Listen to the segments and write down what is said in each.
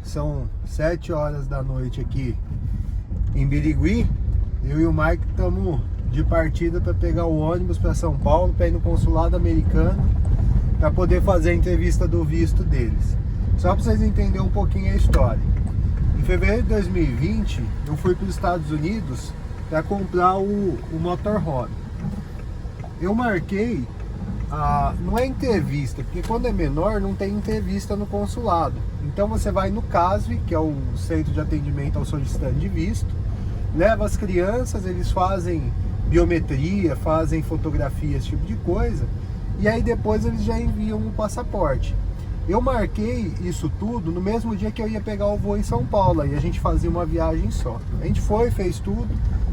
são 7 horas da noite aqui em Birigui. Eu e o Mike estamos de partida para pegar o ônibus para São Paulo, para ir no consulado americano, para poder fazer a entrevista do visto deles. Só para vocês entenderem um pouquinho a história. Em fevereiro de 2020, eu fui para os Estados Unidos para comprar o motorhome. Eu marquei, não é entrevista, porque quando é menor não tem entrevista no consulado. Então você vai no CASV, que é o Centro de Atendimento ao Solicitante de Visto, leva as crianças, eles fazem biometria, fazem fotografia, esse tipo de coisa, e aí depois eles já enviam o passaporte. Eu marquei isso tudo no mesmo dia que eu ia pegar o voo em São Paulo, e a gente fazia uma viagem só. A gente foi, fez tudo.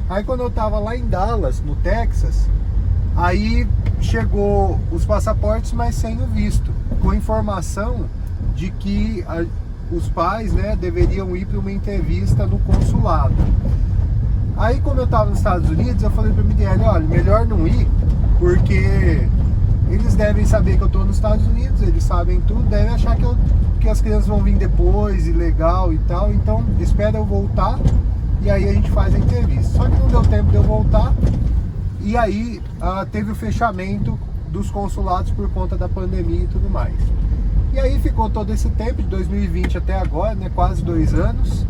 Aí quando eu tava lá em Dallas, no Texas, aí chegou os passaportes, mas sem o visto, com informação de que os pais, né, deveriam ir para uma entrevista no consulado. Aí como eu tava nos Estados Unidos, eu falei para o Miguel, olha, melhor não ir, porque eles devem saber que eu tô nos Estados Unidos, eles sabem tudo, devem achar que as crianças vão vir depois, e legal e tal, então espera eu voltar e aí a gente faz a entrevista. Só que não deu tempo de eu voltar, e aí teve o fechamento dos consulados por conta da pandemia e tudo mais. E aí ficou todo esse tempo, de 2020 até agora, né, quase 2 anos,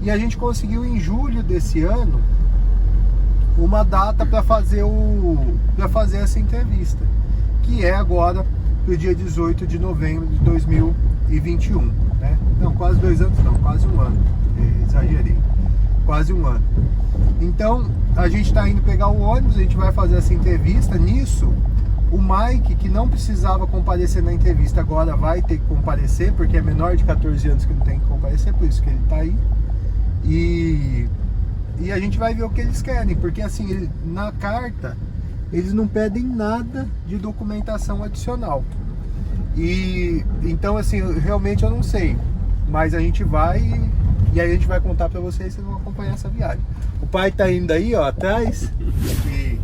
e a gente conseguiu em julho desse ano uma data para fazer essa entrevista, que é agora pro dia 18 de novembro de 2021, né? Não, quase 2 anos não, quase 1 ano, exagerei, quase 1 ano. Então a gente está indo pegar o ônibus, a gente vai fazer essa entrevista. Nisso, o Mike, que não precisava comparecer na entrevista, agora vai ter que comparecer, porque é menor de 14 anos que não tem que comparecer, por isso que ele está aí. E a gente vai ver o que eles querem, porque assim, na carta eles não pedem nada de documentação adicional. E então assim, realmente eu não sei, mas a gente vai e aí a gente vai contar pra vocês vão acompanhar essa viagem. O pai tá indo aí, ó, atrás, e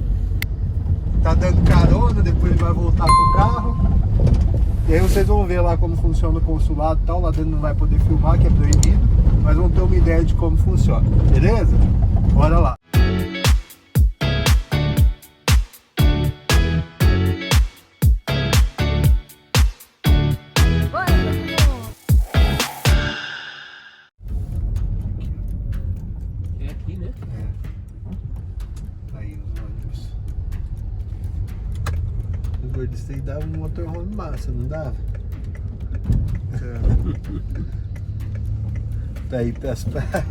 tá dando carona, depois ele vai voltar pro carro. E aí vocês vão ver lá como funciona o consulado e tal. Lá dentro não vai poder filmar, que é proibido, mas vão ter uma ideia de como funciona, beleza? Bora lá! Isso aí dava um motorhome massa, não dava? Pra ir pras praias.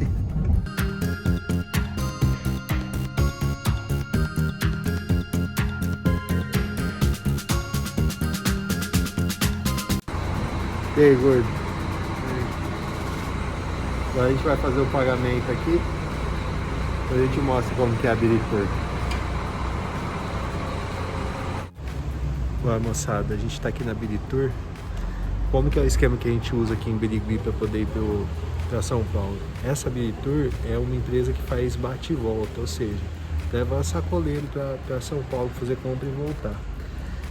E aí, gordo? Agora a gente vai fazer o pagamento aqui. Depois a gente mostra como que é a Biritour. Olá, moçada, a gente está aqui na Biritour. Como que é o esquema que a gente usa aqui em Birigui para poder ir para São Paulo? Essa Biritour é uma empresa que faz bate e volta, ou seja, leva sacoleiro para São Paulo fazer compra e voltar.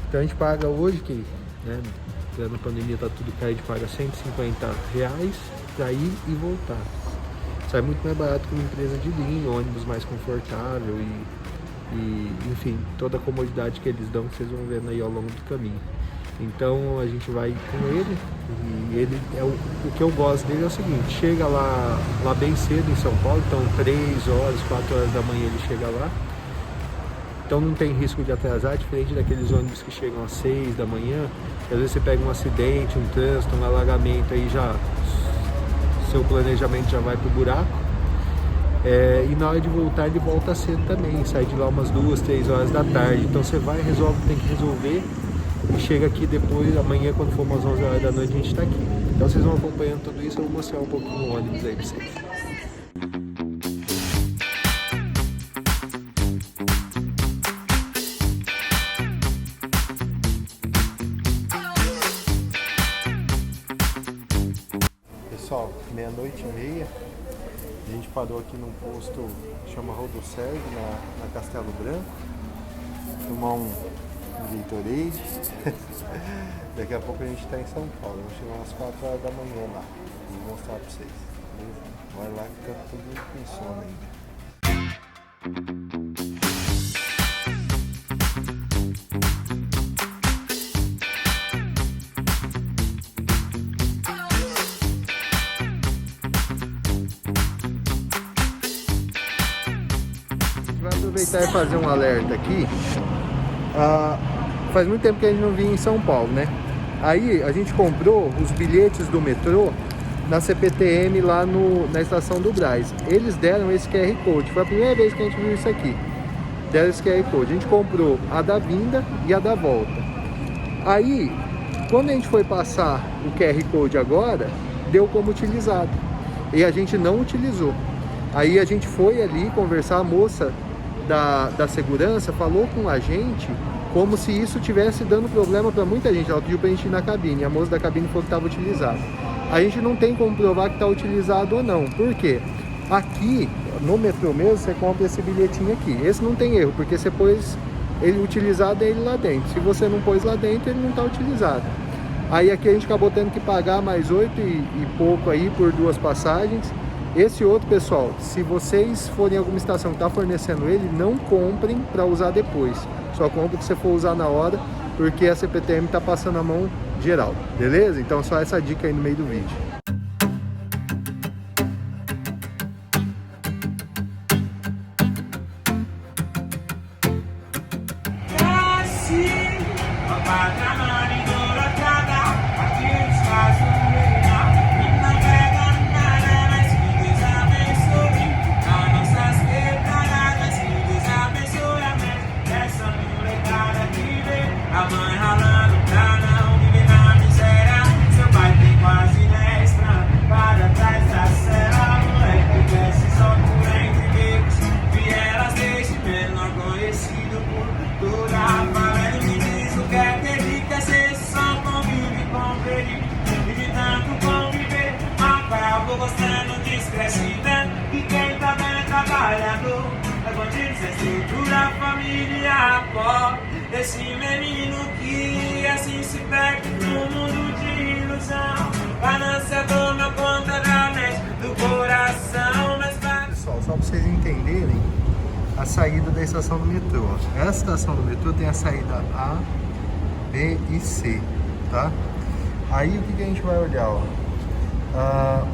Então a gente paga hoje, que né, na pandemia tá tudo caro, a gente paga R$150 para ir e voltar. Sai muito mais barato que uma empresa de linha, ônibus mais confortável e enfim, toda a comodidade que eles dão, que vocês vão vendo aí ao longo do caminho. Então a gente vai com ele, e ele é o que eu gosto dele é o seguinte: chega lá bem cedo em São Paulo, então 3 horas, 4 horas da manhã ele chega lá, então não tem risco de atrasar, diferente daqueles ônibus que chegam às 6 da manhã, que às vezes você pega um acidente, um trânsito, um alagamento, aí já seu planejamento já vai pro buraco. E na hora de voltar, ele volta cedo também, sai de lá umas 2, 3 horas da tarde. Então você vai, resolve, tem que resolver, e chega aqui depois, amanhã, quando for umas 11 horas da noite, a gente tá aqui. Então vocês vão acompanhando tudo isso, eu vou mostrar um pouquinho no ônibus aí pra vocês. Pessoal, 00:30, a gente parou aqui num posto que chama Rodoserve, na Castelo Branco, tomar um Gatorade. Daqui a pouco a gente está em São Paulo, vamos chegar umas 4 horas da manhã lá. mostrar pra vocês. Vai lá que fica tudo com sono ainda. Vai aproveitar e fazer um alerta aqui. Faz muito tempo que a gente não vinha em São Paulo, né? Aí a gente comprou os bilhetes do metrô na CPTM lá na estação do Brás. Eles deram esse QR Code. Foi a primeira vez que a gente viu isso aqui. Deram esse QR Code. A gente comprou a da vinda e a da volta. Aí, quando a gente foi passar o QR Code agora, deu como utilizado. E a gente não utilizou. Aí a gente foi ali conversar, a moça da segurança falou com a gente como se isso estivesse dando problema para muita gente. Ela pediu para a gente ir na cabine, a moça da cabine falou que estava utilizado. A gente não tem como provar que está utilizado ou não. Por quê? Aqui, no metrô mesmo, você compra esse bilhetinho aqui. Esse não tem erro, porque você pôs ele utilizado, é ele lá dentro. Se você não pôs lá dentro, ele não está utilizado. Aí aqui a gente acabou tendo que pagar mais 8 e pouco aí por 2 passagens. Esse outro, pessoal, se vocês forem em alguma estação que está fornecendo ele, não comprem para usar depois. Só compra que você for usar na hora, porque a CPTM está passando a mão geral, beleza? Então só essa dica aí no meio do vídeo. Gostando de crescimento e quem tá bem é trabalhador. É bandido sem estrutura, família pobre. Esse menino que assim se perde no mundo de ilusão. Ganância toma conta da mente, do coração. Mas pessoal, só para vocês entenderem a saída da estação do metrô. Essa estação do metrô tem a saída A, B e C, tá? Aí o que a gente vai olhar, ó?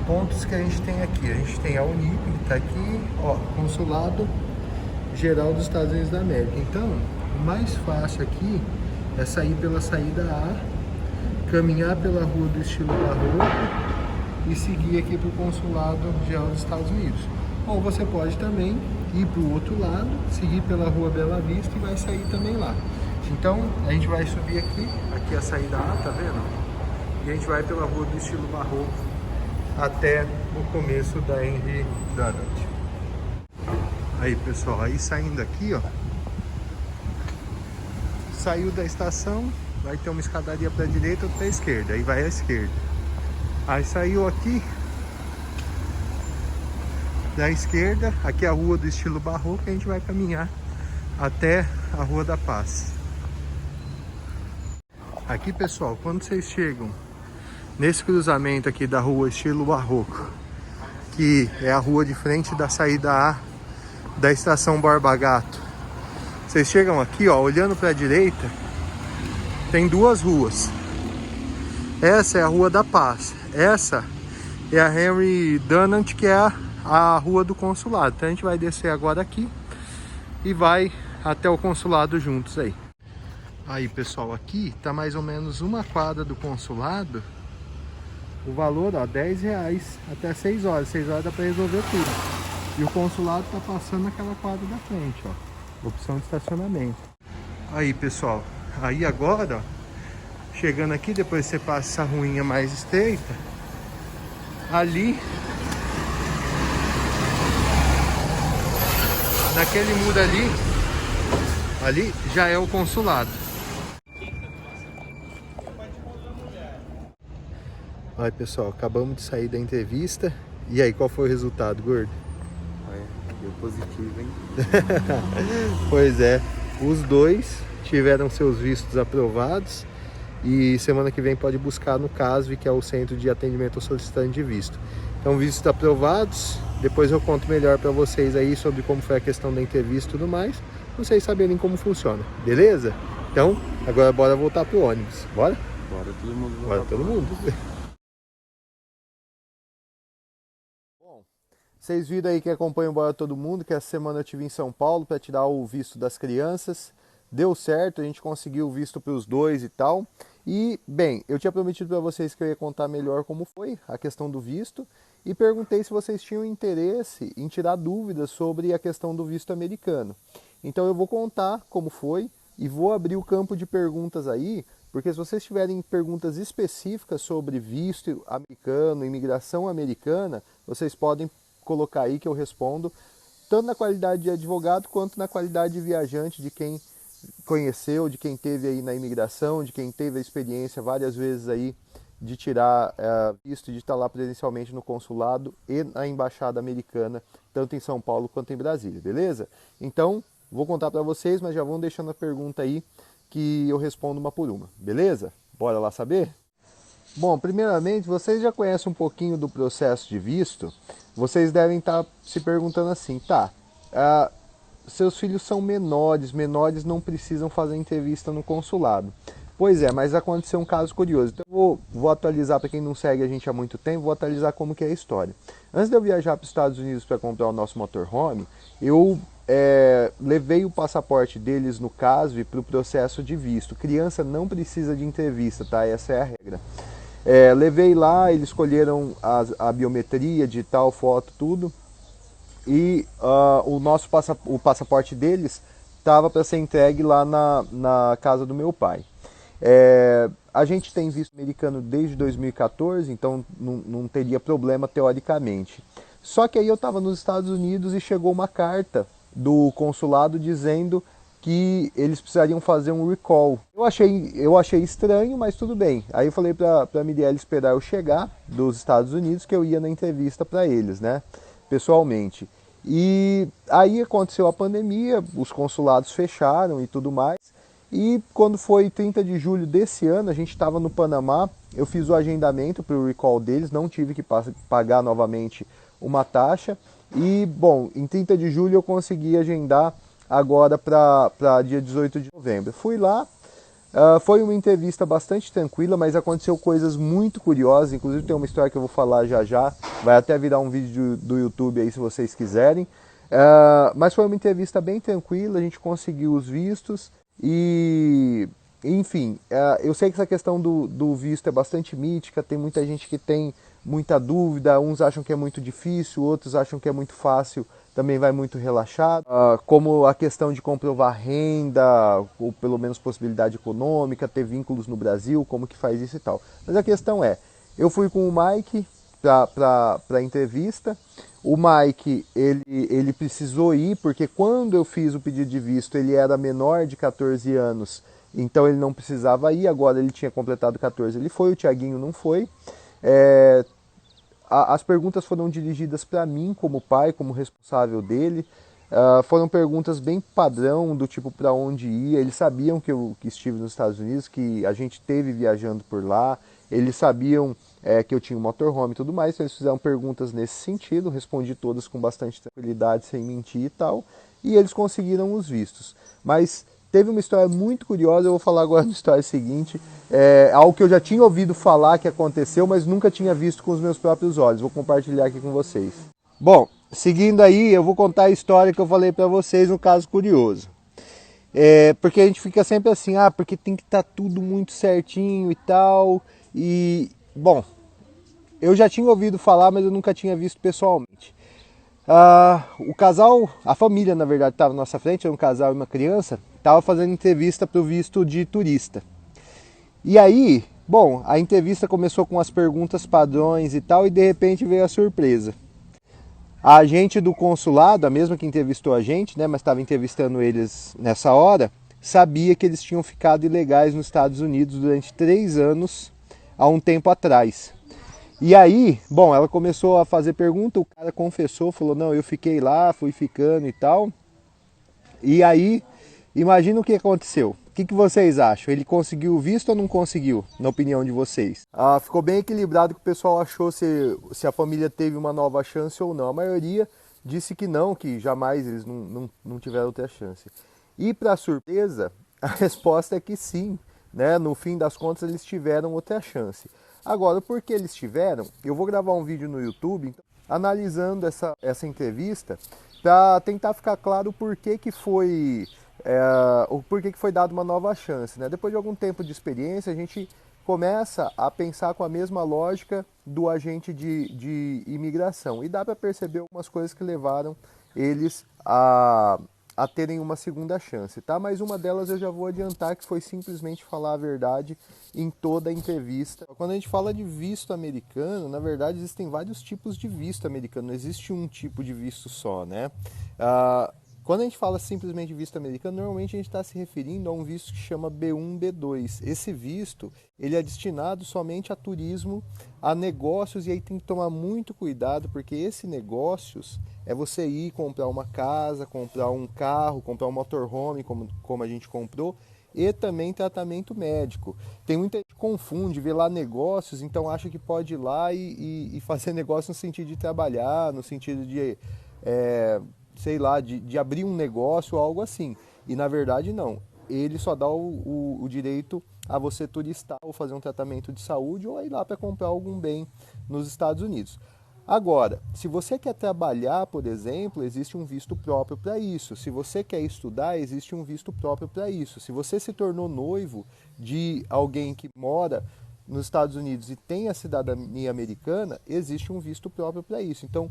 Pontos que a gente tem aqui. A gente tem a Unip, que está aqui, ó, Consulado Geral dos Estados Unidos da América. Então, o mais fácil aqui é sair pela saída A, caminhar pela rua do estilo barroco e seguir aqui para o Consulado Geral dos Estados Unidos. Ou você pode também ir para o outro lado, seguir pela rua Bela Vista e vai sair também lá. Então, a gente vai subir aqui é a saída A, tá vendo? E a gente vai pela rua do estilo barroco até o começo da Henry Dunant. Aí, pessoal, aí saindo aqui, ó, saiu da estação, vai ter uma escadaria para a direita ou para a esquerda, aí vai à esquerda. Aí saiu aqui da esquerda, aqui é a rua do estilo barroco, a gente vai caminhar até a Rua da Paz. Aqui, pessoal, quando vocês chegam nesse cruzamento aqui da rua estilo barroco, que é a rua de frente da saída A da estação Borba Gato, vocês chegam aqui, ó, olhando para a direita, tem 2 ruas. Essa é a Rua da Paz, essa é a Henry Dunant, que é a rua do consulado. Então a gente vai descer agora aqui e vai até o consulado juntos aí. Aí, pessoal, aqui tá mais ou menos uma quadra do consulado. O valor, ó, R$10 até 6 horas. 6 horas dá para resolver tudo. E o consulado tá passando naquela quadra da frente, ó. Opção de estacionamento. Aí, pessoal, aí agora, ó, chegando aqui, depois você passa essa ruinha mais estreita. Ali, naquele muro ali já é o consulado. Aí, pessoal, acabamos de sair da entrevista. E aí, qual foi o resultado, gordo? Deu positivo, hein? Pois é, os dois tiveram seus vistos aprovados. e semana que vem pode buscar no CASV, que é o Centro de Atendimento ao Solicitante de Visto. Então, vistos aprovados, depois eu conto melhor para vocês aí sobre como foi a questão da entrevista e tudo mais, pra vocês saberem como funciona, beleza? Então, agora bora voltar pro ônibus, bora? Bora todo mundo. Bora todo mundo. Bom, vocês viram aí que acompanham Bora Todo Mundo, que essa semana eu estive em São Paulo para tirar o visto das crianças. Deu certo, a gente conseguiu o visto para os dois e tal. E, bem, eu tinha prometido para vocês que eu ia contar melhor como foi a questão do visto e perguntei se vocês tinham interesse em tirar dúvidas sobre a questão do visto americano. Então eu vou contar como foi e vou abrir o campo de perguntas aí, porque se vocês tiverem perguntas específicas sobre visto americano, imigração americana, vocês podem colocar aí que eu respondo, tanto na qualidade de advogado quanto na qualidade de viajante, de quem conheceu, de quem teve aí na imigração, de quem teve a experiência várias vezes aí de tirar visto, de estar lá presencialmente no consulado e na embaixada americana, tanto em São Paulo quanto em Brasília, beleza? Então, vou contar para vocês, mas já vão deixando a pergunta aí que eu respondo uma por uma, beleza? Bora lá saber? Bom, primeiramente, vocês já conhecem um pouquinho do processo de visto, vocês devem estar se perguntando assim, tá, seus filhos são menores não precisam fazer entrevista no consulado. Pois é, mas aconteceu um caso curioso. Então eu vou atualizar para quem não segue a gente há muito tempo, vou atualizar como que é a história. Antes de eu viajar para os Estados Unidos para comprar o nosso motorhome, eu levei o passaporte deles no CASV para o processo de visto. Criança não precisa de entrevista, tá? Essa é a regra. Levei lá, eles escolheram a biometria, digital, foto, tudo. E o passaporte deles estava para ser entregue lá na casa do meu pai. A gente tem visto americano desde 2014, então não teria problema teoricamente. Só que aí eu estava nos Estados Unidos e chegou uma carta do consulado dizendo que eles precisariam fazer um recall. Eu achei estranho, mas tudo bem. Aí eu falei para a Mirelle esperar eu chegar dos Estados Unidos, que eu ia na entrevista para eles, né, pessoalmente. E aí aconteceu a pandemia, os consulados fecharam e tudo mais. E quando foi 30 de julho desse ano, a gente estava no Panamá, eu fiz o agendamento para o recall deles, não tive que pagar novamente uma taxa. E, bom, em 30 de julho eu consegui agendar agora para dia 18 de novembro. Fui lá, foi uma entrevista bastante tranquila, mas aconteceu coisas muito curiosas, inclusive tem uma história que eu vou falar já, vai até virar um vídeo do YouTube aí se vocês quiserem. Mas foi uma entrevista bem tranquila, a gente conseguiu os vistos e, enfim, eu sei que essa questão do visto é bastante mítica, tem muita gente que tem muita dúvida, uns acham que é muito difícil, outros acham que é muito fácil, também vai muito relaxado, como a questão de comprovar renda, ou pelo menos possibilidade econômica, ter vínculos no Brasil, como que faz isso e tal. Mas a questão é, eu fui com o Mike para a entrevista, o Mike ele precisou ir, porque quando eu fiz o pedido de visto ele era menor de 14 anos, então ele não precisava ir, agora ele tinha completado 14, ele foi, o Thiaguinho não foi. As perguntas foram dirigidas para mim como pai, como responsável dele. Foram perguntas bem padrão, do tipo para onde ia. Eles sabiam que eu estive nos Estados Unidos, que a gente esteve viajando por lá. Eles sabiam que eu tinha um motorhome e tudo mais. Então eles fizeram perguntas nesse sentido. Respondi todas com bastante tranquilidade, sem mentir e tal. E eles conseguiram os vistos. Mas teve uma história muito curiosa, eu vou falar agora na história seguinte. Algo que eu já tinha ouvido falar que aconteceu, mas nunca tinha visto com os meus próprios olhos. Vou compartilhar aqui com vocês. Bom, seguindo aí, eu vou contar a história que eu falei para vocês no caso curioso. Porque a gente fica sempre assim, porque tem que estar tudo muito certinho e tal. E, bom, eu já tinha ouvido falar, mas eu nunca tinha visto pessoalmente. O casal, a família na verdade estava na nossa frente, era um casal e uma criança, estava fazendo entrevista para o visto de turista. E aí, bom, a entrevista começou com as perguntas padrões e tal, e de repente veio a surpresa. A agente do consulado, a mesma que entrevistou a gente, né, mas estava entrevistando eles nessa hora, sabia que eles tinham ficado ilegais nos Estados Unidos durante 3 anos, há um tempo atrás. E aí, bom, ela começou a fazer pergunta, o cara confessou, falou, não, eu fiquei lá, fui ficando e tal. E aí, imagina o que aconteceu. que vocês acham? Ele conseguiu o visto ou não conseguiu, na opinião de vocês? Ficou bem equilibrado que o pessoal achou se a família teve uma nova chance ou não. A maioria disse que não, que jamais eles não tiveram outra chance. E para surpresa, a resposta é que sim, né? No fim das contas eles tiveram outra chance. Agora, por que eles tiveram? Eu vou gravar um vídeo no YouTube analisando essa entrevista para tentar ficar claro o porquê que foi dada uma nova chance, né? Depois de algum tempo de experiência, a gente começa a pensar com a mesma lógica do agente de imigração. E dá para perceber algumas coisas que levaram eles a terem uma segunda chance, tá? Mas uma delas eu já vou adiantar, que foi simplesmente falar a verdade em toda a entrevista. Quando a gente fala de visto americano, na verdade existem vários tipos de visto americano, não existe um tipo de visto só, né? Quando a gente fala simplesmente de visto americano, normalmente a gente está se referindo a um visto que chama B1, B2. Esse visto, ele é destinado somente a turismo, a negócios, e aí tem que tomar muito cuidado, porque esse negócios é você ir comprar uma casa, comprar um carro, comprar um motorhome, como a gente comprou, e também tratamento médico. Tem muita gente que confunde, vê lá negócios, então acha que pode ir lá e fazer negócio no sentido de trabalhar, no sentido de... sei lá, de abrir um negócio ou algo assim. E na verdade não. Ele só dá o direito a você turistar ou fazer um tratamento de saúde ou ir lá para comprar algum bem nos Estados Unidos. Agora, se você quer trabalhar, por exemplo, existe um visto próprio para isso. Se você quer estudar, existe um visto próprio para isso. Se você se tornou noivo de alguém que mora nos Estados Unidos e tem a cidadania americana, existe um visto próprio para isso. Então,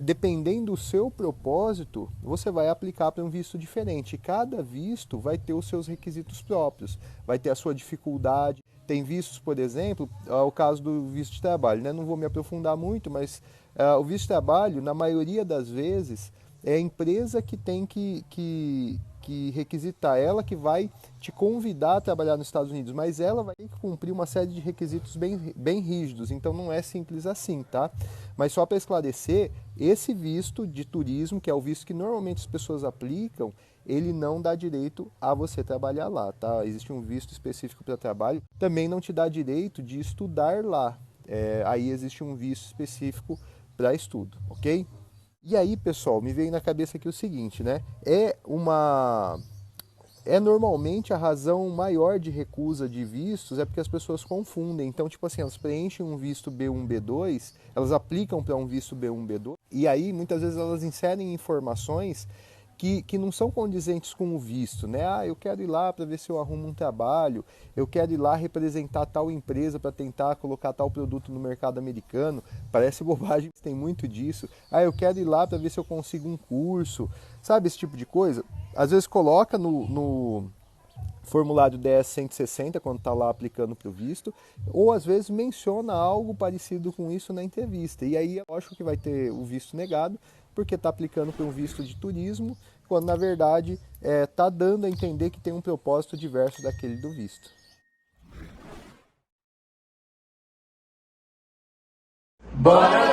dependendo do seu propósito, você vai aplicar para um visto diferente. Cada visto vai ter os seus requisitos próprios, vai ter a sua dificuldade. Tem vistos, por exemplo, o caso do visto de trabalho, né? Não vou me aprofundar muito, mas o visto de trabalho, na maioria das vezes, é a empresa que tem que requisitar, ela que vai te convidar a trabalhar nos Estados Unidos, mas ela vai ter que cumprir uma série de requisitos bem rígidos, então não é simples assim, tá? Mas só para esclarecer, esse visto de turismo, que é o visto que normalmente as pessoas aplicam, ele não dá direito a você trabalhar lá, tá? Existe um visto específico para trabalho, também não te dá direito de estudar lá, aí existe um visto específico para estudo, ok? E aí, pessoal, me veio na cabeça aqui o seguinte, né? Normalmente a razão maior de recusa de vistos é porque as pessoas confundem. Então, tipo assim, elas preenchem um visto B1, B2, elas aplicam para um visto B1, B2, e aí muitas vezes elas inserem informações que não são condizentes com o visto, né? Eu quero ir lá para ver se eu arrumo um trabalho, eu quero ir lá representar tal empresa para tentar colocar tal produto no mercado americano. Parece bobagem, tem muito disso. Eu quero ir lá para ver se eu consigo um curso, sabe, esse tipo de coisa? Às vezes coloca no formulário DS-160 quando está lá aplicando para o visto, ou às vezes menciona algo parecido com isso na entrevista. E aí é lógico que vai ter o visto negado, porque está aplicando para um visto de turismo, quando na verdade está dando a entender que tem um propósito diverso daquele do visto. Bora